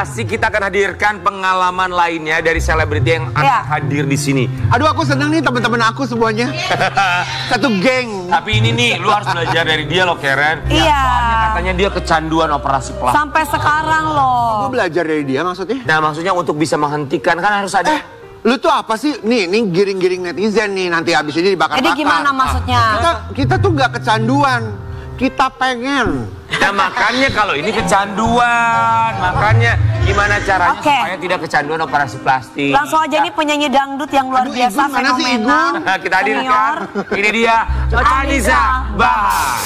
plastik, kita akan hadirkan pengalaman lainnya dari selebriti yang akan hadir di sini. Aduh, aku senang nih teman-teman aku semuanya. Satu geng. Tapi ini nih, lu harus belajar dari dia loh, Karen. Iya. Soalnya katanya dia kecanduan operasi plastik. Sampai sekarang loh. Aku belajar dari dia maksudnya? Nah, maksudnya untuk bisa menghentikan kan harus ada. Lu tuh apa sih? Nih giring-giring netizen nih, nanti habis ini dibakar-bakar. Jadi gimana maksudnya? Kita tuh nggak kecanduan. Kita pengen. Nah, makanya kalau ini kecanduan. Makanya gimana caranya supaya tidak kecanduan operasi plastik. Langsung aja nih penyanyi dangdut yang luar biasa, Igun, mana sih fenomenal. Igun? Kita hadirkan. Ini dia, Anissa Bahar.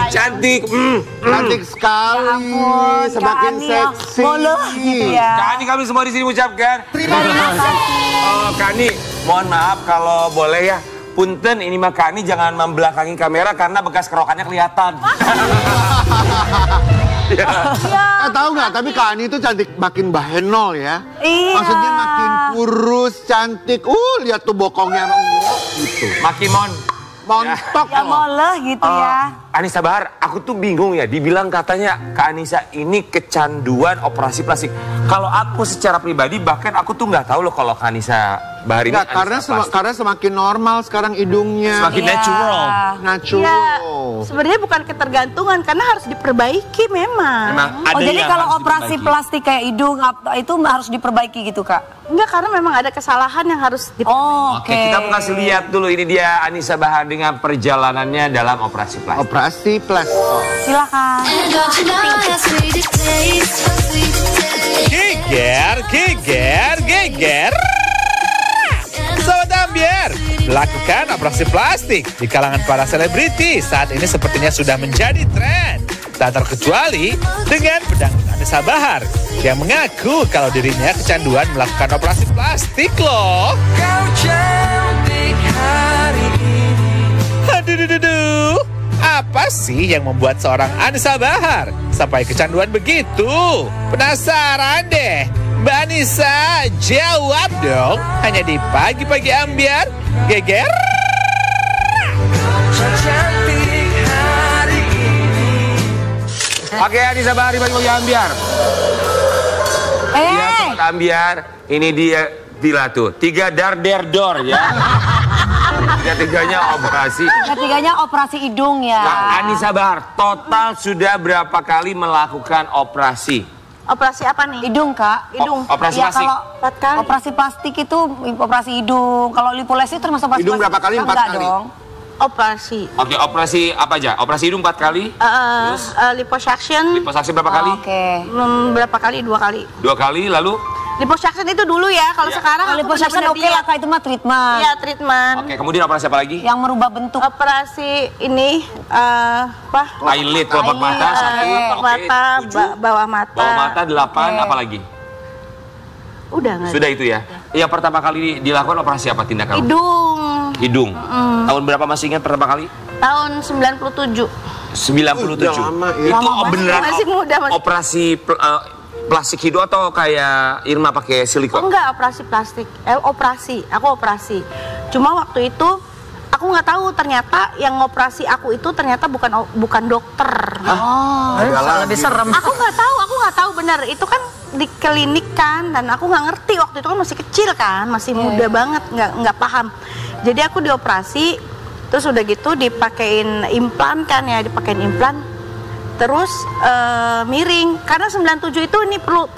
Cantik, cantik sekali, semakin seksi. Gitu ya. Kani, kami semua di sini mengucapkan Terima kasih. Kani, mohon maaf kalau boleh ya. Punten, ini mah Kani jangan membelakangi kamera karena bekas kerokannya kelihatan. Tahu nggak? Tapi Kak Ani itu cantik makin bahenol ya. Iya. Maksudnya makin kurus, cantik. Lihat tuh bokongnya gitu. Makin montok Ya moleh gitu ya. Anissa Bahar, aku tuh bingung ya. Dibilang katanya Kak Anissa ini kecanduan operasi plastik. Kalau aku secara pribadi bahkan aku tuh nggak tahu loh kalau Kak Anissa Bahar ini. Nggak, karena semakin normal sekarang hidungnya. Semakin natural. Natural. Sebenarnya bukan ketergantungan karena harus diperbaiki memang. Jadi kalau operasi plastik kayak hidung itu harus diperbaiki gitu Kak? Enggak, karena memang ada kesalahan yang harus diperbaiki. Oke, kita mau kasih lihat dulu. Ini dia Anissa Bahar dengan perjalanannya dalam operasi plastik. Operasi plastik. Silakan. Geger. Sobat Ambiar, melakukan operasi plastik di kalangan para selebriti saat ini sepertinya sudah menjadi tren. Tak terkecuali dengan pedangdut Anissa Bahar yang mengaku kalau dirinya kecanduan melakukan operasi plastik loh. Kau cantik hari ini. Aduh. Apa sih yang membuat seorang Anissa Bahar sampai kecanduan begitu? Penasaran deh. Mbak Anissa, jawab dong. Hanya di Pagi-Pagi Ambiar. Geger. Oke, Anissa Bahar di Pagi-Pagi Ambiar. Iya, Sobat Ambiar. Ini dia Dila tuh. 3 dar-der-dor ya. Tiga-tiganya operasi. Tiga-tiganya operasi hidung ya. Nah, Anissa Bahar, total sudah berapa kali melakukan operasi? Operasi apa nih? Hidung Kak. Hidung. Operasi Ya, plastik? kalau 4 kali. operasi plastik itu operasi hidung. Kalau lipolisi itu termasuk operasi Hidung plastik? berapa kali? 4 Enggak kali. dong. Operasi. Oke, operasi apa aja? Operasi hidung 4 kali? Liposuction. Liposuction berapa kali? Oke. Berapa kali? 2 kali. 2 kali, lalu? Liposuction itu dulu ya. Kalau sekarang Kalau aku liposuction benar-benar oke lah Kak, itu mah treatment. Iya, treatment. Oke, kemudian operasi apa lagi? Yang merubah bentuk. Operasi ini apa? Eyelid, kelopak mata, 1. Kelopak mata, bawah mata. Bawah mata 8, apa lagi? Udah nggak? Sudah itu ya? Yang pertama kali dilakukan operasi apa tindakan? Hidung. Hidung. Tahun berapa masih ingat pertama kali? Tahun 97. 97. Udah lama, ya. Itu beneran masih muda, masih. operasi plastik hidung atau kayak Irma pakai silikon? Enggak, operasi plastik. Aku operasi. Cuma waktu itu aku nggak tahu ternyata yang ngoperasi aku itu ternyata bukan dokter. Lebih serem. Aku nggak tahu benar. Itu kan di klinik kan, dan aku nggak ngerti waktu itu kan masih kecil kan, masih muda banget, nggak paham. Jadi aku dioperasi, terus udah gitu dipakein implan kan ya, dipakein implan. Terus miring, karena 97 itu ini perlu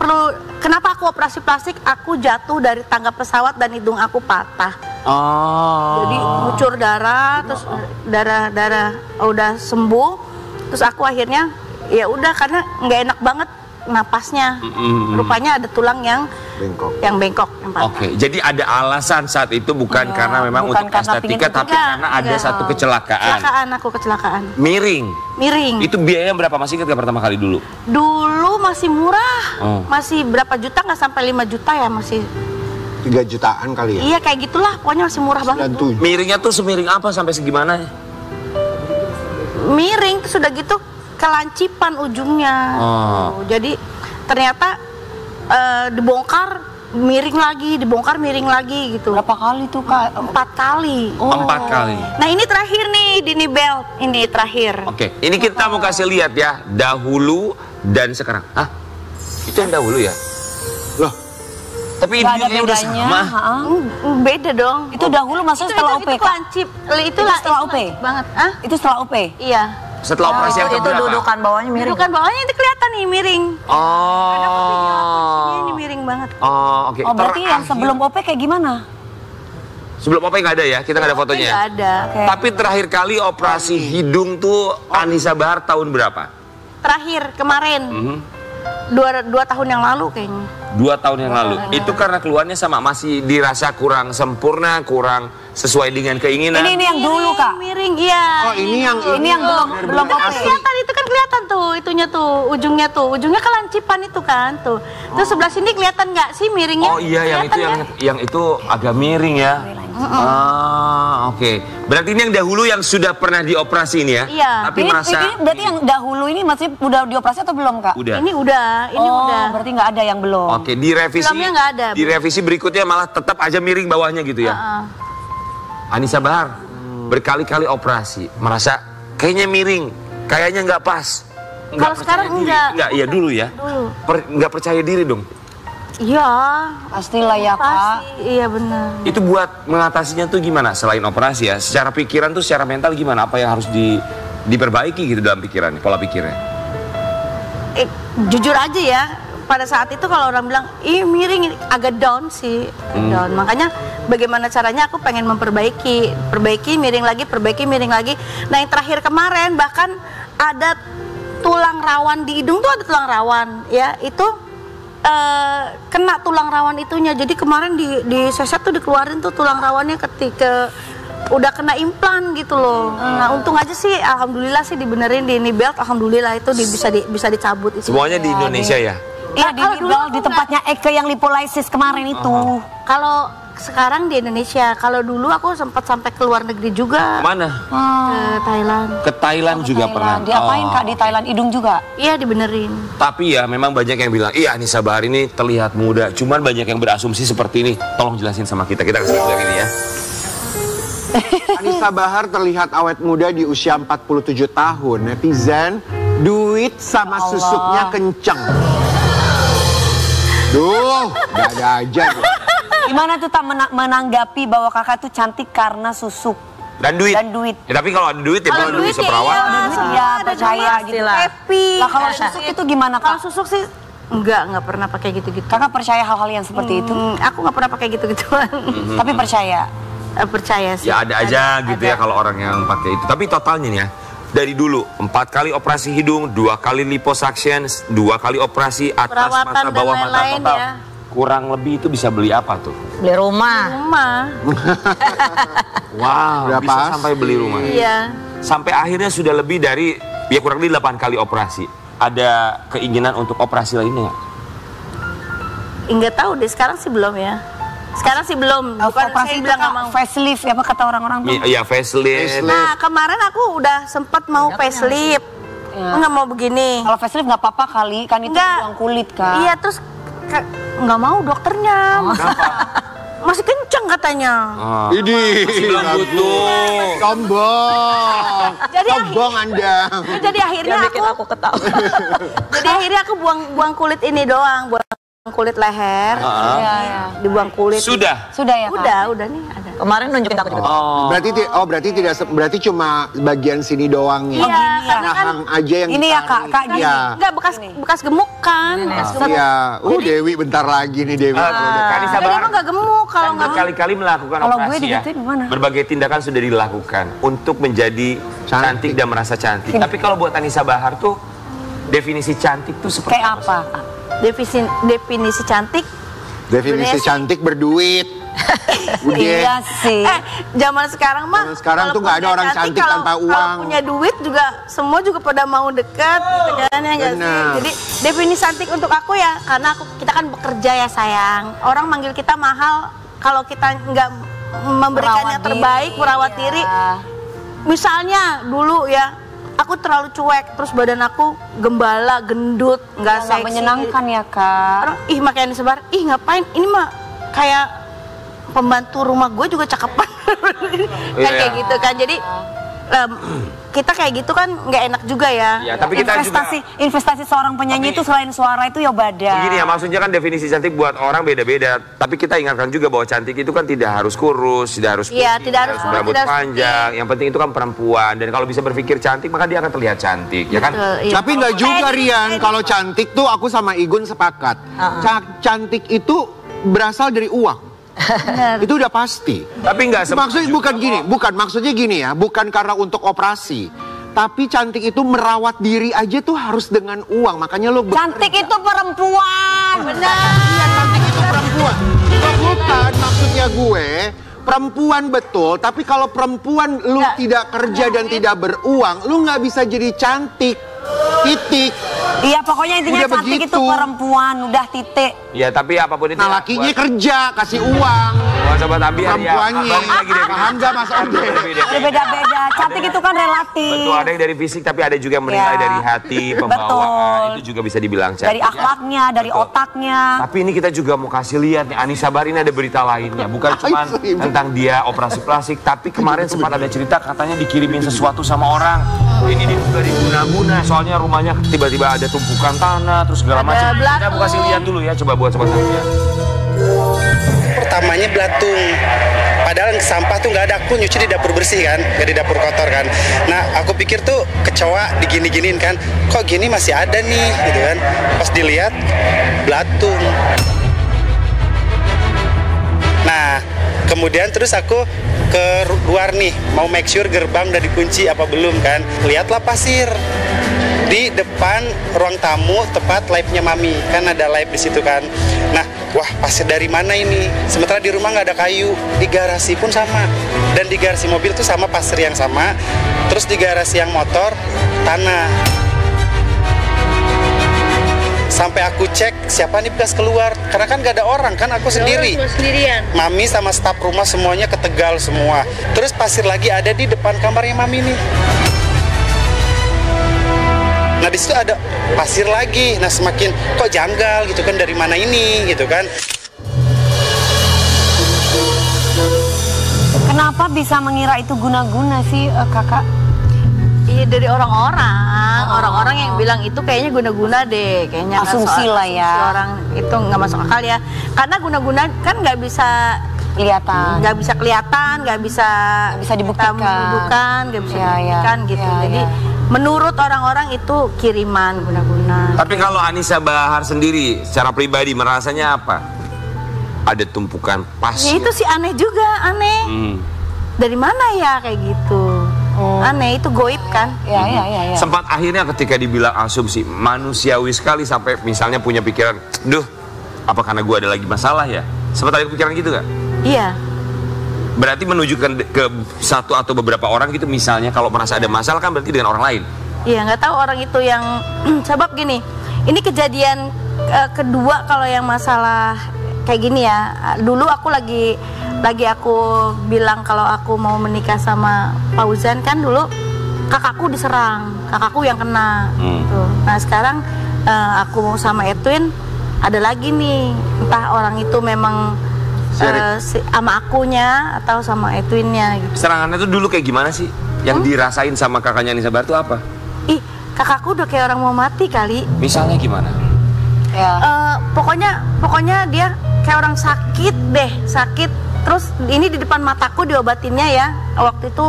kenapa aku operasi plastik? Aku jatuh dari tangga pesawat dan hidung aku patah. Jadi ngucur darah, terus darah udah sembuh, terus aku akhirnya ya udah karena nggak enak banget napasnya. Rupanya ada tulang yang bengkok, yang patah. Oke, jadi ada alasan saat itu bukan karena memang bukan untuk karena estetika, pingin tapi karena ada satu kecelakaan. Kecelakaan. Miring. Miring. Itu biayanya berapa, masih ingat pertama kali dulu? Dulu masih murah, masih berapa juta, nggak sampai 5 juta ya, masih 3 jutaan kali ya? Iya kayak gitulah, pokoknya masih murah banget. 97. Miringnya tuh semiring apa, sampai segimana? Miring, terus udah gitu kelancipan ujungnya. Jadi ternyata dibongkar miring lagi, dibongkar miring lagi gitu. Berapa kali tuh Kak? 4 kali. 4 kali. Nah ini terakhir nih di knee belt, ini terakhir. Oke, ini kita mau kasih lihat ya, dahulu dan sekarang. Hah? Itu yang dahulu ya? Loh, tapi Nggak ada intinya udah bedanya. sama. Beda dong. Itu dahulu maksudnya setelah OP itu Kak? lancip. Itu setelah OP? lancip banget. Hah? Itu setelah OP? Iya. Setelah operasi yang itu keberapa? dudukan bawahnya miring. Bukan bawahnya itu kelihatan nih miring. Ini miring banget. Oke. Oh berarti yang sebelum OP kayak gimana? Sebelum OP nggak ada ya? Kita nggak ada fotonya. Nggak ada. Oke. Tapi terakhir kali operasi hidung tuh Anissa Bahar tahun berapa? Terakhir kemarin. 2 tahun yang lalu kayaknya. 2 tahun yang lalu. Itu karena keluarnya sama, masih dirasa kurang sempurna, kurang sesuai dengan keinginan. Ini yang dulu Kak. Miring, iya. oh ini yang belum OP. Kelihatan itu kan kelihatan tuh, itunya tuh, ujungnya kelancipan itu kan tuh. Terus sebelah sini kelihatan nggak sih miringnya? Oh iya, yang itu Kelihatan kan? yang itu agak miring ya. Oke. Berarti ini yang dahulu yang sudah pernah dioperasi ini ya? Iya. Tapi Ini merasa berarti yang dahulu ini masih udah dioperasi atau belum Kak? udah. Ini udah. Berarti nggak ada yang belum. Oke, direvisi. Filmnya nggak ada, Bu. Direvisi berikutnya malah tetap aja miring bawahnya gitu ya. Anissa Bahar berkali-kali operasi, merasa kayaknya miring, kayaknya nggak pas. Kalau sekarang enggak. Iya dulu ya. Dulu. Nggak percaya diri dong. Iya. Pastilah ya Kak. Pasti, iya benar. Itu buat mengatasinya tuh gimana? Selain operasi ya, secara pikiran tuh, secara mental gimana? Apa yang harus diperbaiki gitu dalam pikirannya, pola pikirnya? Jujur aja ya, pada saat itu kalau orang bilang, ih miring, agak down sih, down. Makanya bagaimana caranya aku pengen perbaiki miring lagi, perbaiki miring lagi. Nah yang terakhir kemarin bahkan ada tulang rawan di hidung tuh, ada tulang rawan ya, itu kena tulang rawan itunya. Jadi kemarin di seset tuh dikeluarin tuh tulang rawannya ketika udah kena implan gitu loh. Nah untung aja sih, alhamdulillah sih dibenerin di knee belt, alhamdulillah itu bisa dicabut itu. Semuanya di Indonesia ya? Iya di Kalau dulu Nibel, aku di tempatnya Eke yang lipolisis kemarin itu. Kalau sekarang di Indonesia, kalau dulu aku sempat sampai ke luar negeri juga. Mana? Ke Thailand. Ke Thailand juga pernah. Diapain Kak di Thailand, hidung juga? Iya dibenerin. Tapi ya memang banyak yang bilang, iya Anissa Bahar ini terlihat muda. Cuman banyak yang berasumsi seperti ini. Tolong jelasin sama kita. Kita kasih lihat ini ya. Anissa Bahar terlihat awet muda di usia 47 tahun. Netizen, duit sama susuknya kenceng. Duh, gak ada aja. Gimana tuh tak menanggapi bahwa kakak tuh cantik karena susuk Dan duit. Ya, tapi kalau ada duit ya kalau duit bisa perawat. Iya, percaya gitu. Happy. Lah kalau susuk itu gimana Kalau Kak? susuk sih nggak pernah pakai gitu-gitu. Kakak percaya hal-hal yang seperti itu? Aku nggak pernah pakai gitu-gituan. Tapi percaya? Percaya sih. Ya ada aja gitu ya kalau orang yang pakai itu. Tapi totalnya nih ya, dari dulu 4 kali operasi hidung, 2 kali liposuction, 2 kali operasi atas Perawatan mata, dan bawah mata lain-lain total. ya. Kurang lebih itu bisa beli apa tuh? Beli rumah. Rumah. Wow, Berapa? bisa sampai beli rumah. Iya. Sampai akhirnya sudah lebih dari, ya kurang lebih 8 kali operasi. Ada keinginan untuk operasi lainnya nggak? Nggak tahu deh, sekarang sih belum ya. Sekarang sih belum. Bukan Operasi saya itu bilang nggak Kak, mau. facelift ya apa kata orang-orang tuh. Iya, facelift. Nah, kemarin aku udah sempet mau facelift. Nggak mau begini. Kalau facelift nggak apa-apa kali, kan itu Nggak. buang kulit kan. Iya, terus nggak mau dokternya. Masih kenceng katanya. Ini Bilang butuh. sombong. Jadi Sombong Anda. Jadi akhirnya aku ketawa. jadi akhirnya aku buang kulit ini doang, buang kulit leher. Iya, iya. Dibuang kulit. Sudah. Sudah ya, Kak? Udah nih ada. Kemarin nunjukin aku juga. Berarti cuma bagian sini doang ya. Iya, karena kan Rahang aja yang Ini ya, ditarik. Kak, Iya. enggak bekas gemuk kan. Bekas gemuk. Iya. Dewi bentar lagi nih Dewi. Kanisa Jadi Bahar emang nggak gemuk kalau kan nggak berkali-kali melakukan Kalau gue operasi ya. digituin gimana? Berbagai tindakan sudah dilakukan untuk menjadi cantik dan merasa cantik. Tapi kalau buat Anissa Bahar tuh definisi cantik tuh seperti Kayak apa? Kak? definisi cantik. Definisi Sebenarnya cantik berduit. Udah. Iya sih. Zaman sekarang mah. Zaman sekarang kalau tuh nggak ada punya orang cantik kalau- tanpa uang. Kalau punya duit juga semua juga pada mau dekat gitu kan ya nggak sih. Benar. Jadi definisi cantik untuk aku ya karena kita kan bekerja ya sayang. Orang manggil kita mahal kalau kita nggak memberikan Merawat yang terbaik, diri, merawat ya. diri. Misalnya dulu ya. Aku terlalu cuek, terus badan aku gembala, gendut, nggak Nggak seksi. menyenangkan ya, Kak. Orang, makanya disebar, ngapain, ini mah kayak pembantu rumah gue juga cakepan. Iya. Kayak gitu kan, jadi kita kayak gitu kan nggak enak juga ya. Ya, tapi kita juga investasi seorang penyanyi itu selain suara itu ya badan. begini ya, maksudnya kan definisi cantik buat orang beda-beda. Tapi kita ingatkan juga bahwa cantik itu kan tidak harus kurus, tidak harus Iya, putih, tidak harus kurus, berambut tidak harus panjang. Yang penting itu kan perempuan, dan kalau bisa berpikir cantik maka dia akan terlihat cantik, ya kan? Betul, iya. Tapi nggak juga Rian, kalau cantik tuh aku sama Igun sepakat. Cantik itu berasal dari uang. Itu udah pasti. Tapi nggak Maksudnya maksudnya gini ya, bukan karena untuk operasi. Tapi cantik itu merawat diri aja tuh harus dengan uang. Makanya lo Cantik itu perempuan. Benar. Iya, cantik itu perempuan. Bukan maksudnya gue perempuan betul, tapi kalau perempuan lu tidak kerja dan tidak beruang, lu nggak bisa jadi cantik. Titik. Iya, pokoknya intinya Udah cantik begitu. itu perempuan, udah titik. Ya, tapi apapun itu. Nah, lakinya kerja, kasih uang. Buat sobat Ambiar ya. Perempuannya. Balik lagi deh. Paham nggak Mas Ande? Ada beda-beda. Cantik itu kan relatif. Betul, ada yang dari fisik tapi ada juga yang menilai Ya. dari hati, pembawaan. Betul. Itu juga bisa dibilang cantik. Dari akhlaknya, dari Betul. otaknya. Tapi ini kita juga mau kasih lihat nih, Anissa Bahar ini ada berita lainnya. Bukan cuma tentang dia operasi plastik, tapi kemarin sempat ada cerita katanya dikirimin sesuatu sama orang. Ini juga diguna-guna, soalnya rumahnya tiba-tiba ada tumpukan tanah, terus segala macam. Kita mau kasih lihat dulu ya, coba buat sobat Ambiar. Pertamanya belatung, padahal sampah tuh nggak ada, aku nyuci di dapur bersih kan, nggak di dapur kotor kan. Nah aku pikir tuh kecoa digini-giniin kan, kok gini masih ada nih gitu kan. Pas dilihat belatung. Nah kemudian terus aku ke luar nih, mau make sure gerbang udah dikunci apa belum kan. Lihatlah pasir di depan ruang tamu tepat live-nya Mami, kan ada live di situ kan. Nah, wah pasir dari mana ini? Sementara di rumah nggak ada kayu, di garasi pun sama, dan di garasi mobil tuh sama pasir yang sama. Terus di garasi yang motor tanah. Sampai aku cek siapa nih bekas keluar, karena kan gak ada orang kan, aku sendiri. Sendirian. Mami sama staf rumah semuanya ke Tegal semua. Terus pasir lagi ada di depan kamarnya Mami nih. Nah di situ ada pasir lagi. Nah semakin kok janggal gitu kan, dari mana ini gitu kan. Kenapa bisa mengira itu guna-guna sih, Kakak? Iya, dari orang-orang yang bilang itu kayaknya guna-guna deh, kayaknya nggak Asumsi soal- lah ya. asumsi orang itu nggak masuk akal ya, karena guna-guna kan nggak bisa Kelihatan. kelihatan, nggak bisa dibuktikan. nggak bisa Ya, ya. dibuktikan gitu. Ya, Jadi ya. menurut orang-orang itu kiriman guna-guna. Tapi kalau Anissa Bahar sendiri secara pribadi merasanya apa? Ada tumpukan Ya pasir. itu sih aneh juga, aneh. Dari mana ya kayak gitu? Aneh, itu goib kan? Ya. Sempat akhirnya ketika dibilang asumsi, manusiawi sekali sampai misalnya punya pikiran, duh, apa karena gue ada lagi masalah ya? Sempat ada pikiran gitu gak? Iya. Berarti menunjukkan ke satu atau beberapa orang gitu, misalnya kalau merasa ada masalah kan berarti dengan orang lain. Iya, nggak tahu orang itu yang sebab gini. Ini kejadian kedua kalau yang masalah kayak gini ya. Dulu aku lagi aku bilang kalau aku mau menikah sama Fauzan kan dulu kakakku diserang, kakakku yang kena. Gitu. Nah sekarang aku mau sama Edwin, ada lagi nih, entah orang itu memang sama akunya atau sama Edwinnya. Gitu. Serangannya tuh dulu kayak gimana sih? Yang dirasain sama kakaknya Anissa Bahar tuh apa? Ih, kakakku udah kayak orang mau mati kali. Misalnya gimana? Ya. Pokoknya dia kayak orang sakit deh, sakit. Terus ini di depan mataku diobatinnya ya. Waktu itu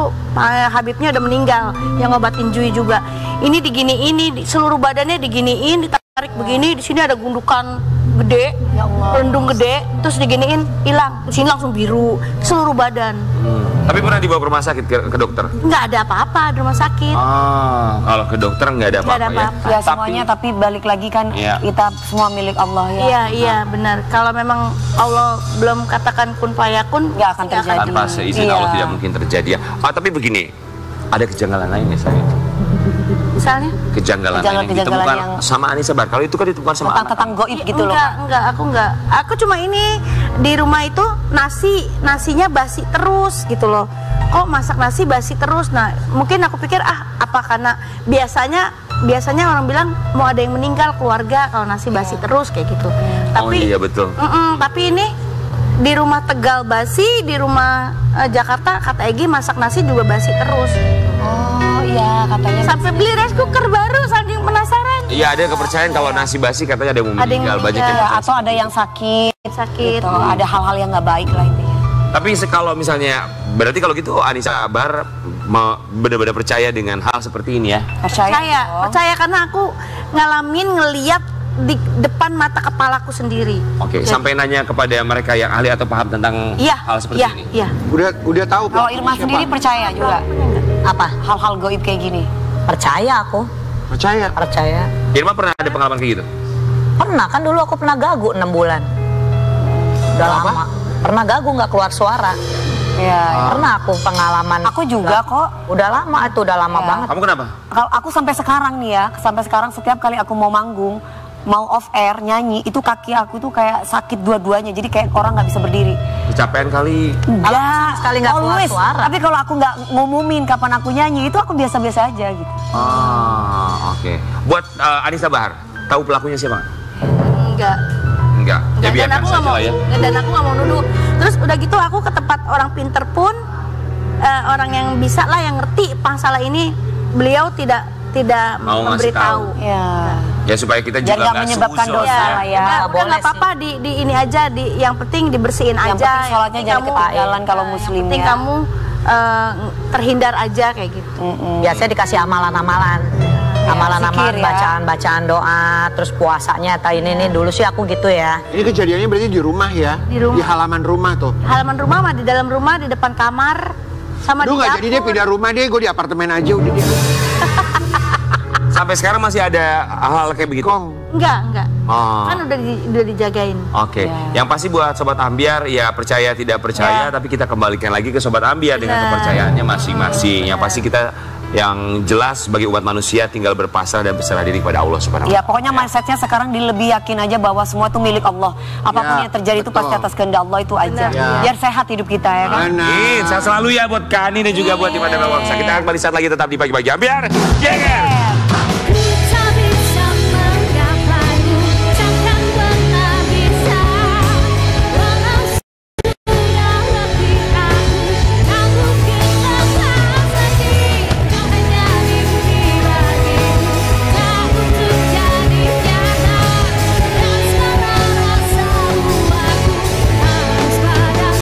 Habibnya udah meninggal, yang ngobatin Jui juga. Ini diginiin, seluruh badannya diginiin, ditarik begini, di sini ada gundukan gede, rendung gede, terus diginiin hilang. Di sini langsung biru, seluruh badan. Tapi pernah dibawa ke rumah sakit ke dokter? Nggak ada apa-apa di rumah sakit. Kalau ke dokter nggak ada apa-apa ya? Ya semuanya, tapi balik lagi kan kita semua milik Allah ya. Iya benar. Kalau memang Allah belum katakan kun fayakun, nggak akan terjadi. Tanpa seizin Allah tidak mungkin terjadi ya. Tapi begini, ada kejanggalan lain ya saya. Misalnya? Kejanggalan lain yang ditemukan sama Anissa Bahar. Kalau itu kan ditemukan sama tentang goib gitu loh. Enggak, aku enggak. Aku cuma ini di rumah itu nasinya basi terus gitu loh. Kok masak nasi basi terus? Nah, mungkin aku pikir apa karena biasanya orang bilang mau ada yang meninggal keluarga kalau nasi basi terus kayak gitu. Tapi iya betul. Tapi ini di rumah Tegal basi, di rumah Jakarta kata Egi masak nasi juga basi terus. Oh iya, katanya sampai beli rice cooker baru saking penasaran. Iya, ada kepercayaan kalau nasi basi katanya ada yang mau meninggal, banyak yang atau ada yang sakit. Gitu. Ada hal-hal yang nggak baik lah intinya. Tapi kalau misalnya berarti kalau gitu Anissa Bahar benar-benar percaya dengan hal seperti ini ya? Percaya karena aku ngeliat di depan mata kepalaku sendiri. Oke, sampai nanya kepada mereka yang ahli atau paham tentang hal seperti ini. Iya. Udah tahu. Kalau Irma sendiri percaya juga? Apa? Hal-hal goib kayak gini? Percaya aku. Percaya. Irma pernah ada pengalaman kayak gitu? Pernah, kan dulu aku pernah gagu 6 bulan. Udah lama. Pernah gagu nggak keluar suara. Ya. Pernah aku pengalaman. Aku juga kok. Udah lama banget. Kamu kenapa? Kalau aku sampai sekarang nih ya, setiap kali aku mau manggung, mau off air nyanyi, itu kaki aku tuh kayak sakit dua-duanya, jadi kayak orang nggak bisa berdiri. Kecapean kali? Enggak, sekali nggak keluar suara. Tapi kalau aku nggak ngumumin kapan aku nyanyi, itu aku biasa-biasa aja gitu. Oke. Buat Anissa Bahar, tahu pelakunya siapa? Enggak. Ya biarkan saja lah ya. Dan aku nggak mau nuduh. Terus udah gitu aku ke tempat orang pinter pun, orang yang bisa lah, yang ngerti masalah ini, beliau tidak mau memberitahu. Ya supaya kita juga nggak menyebabkan dosa lah ya. Nggak apa-apa di ini aja, yang penting dibersihin aja. Yang penting sholatnya jangan ketinggalan kalau muslim. Yang penting kamu terhindar aja kayak gitu. Biasanya dikasih amalan-amalan. Amalan-amalan, bacaan-bacaan doa, terus puasanya ini dulu sih aku gitu ya. Ini kejadiannya berarti di rumah ya? Di halaman rumah tuh? Halaman rumah mah di dalam rumah, di depan kamar, sama di dapur. Nggak jadi dia pindah rumah deh, gue di apartemen aja udah dia. Sampai sekarang masih ada hal kayak begitu? Enggak. Kan udah dijagain. Oke. Yang pasti buat Sobat Ambiar, ya percaya tidak percaya, tapi kita kembalikan lagi ke Sobat Ambiar dengan kepercayaannya masing-masing. Yang pasti kita yang jelas sebagai umat manusia tinggal berpasrah dan berserah diri kepada Allah Subhanahu wa Ta'ala. Ya pokoknya mindsetnya sekarang lebih yakin aja bahwa semua itu milik Allah. Apapun yang terjadi itu pasti atas kehendak Allah itu aja. Biar sehat hidup kita ya kan. Sehat selalu ya buat Kani dan juga buat Dimana Bawangsa. Kita akan kembali saat lagi tetap di Pagi-Pagi Ambiar.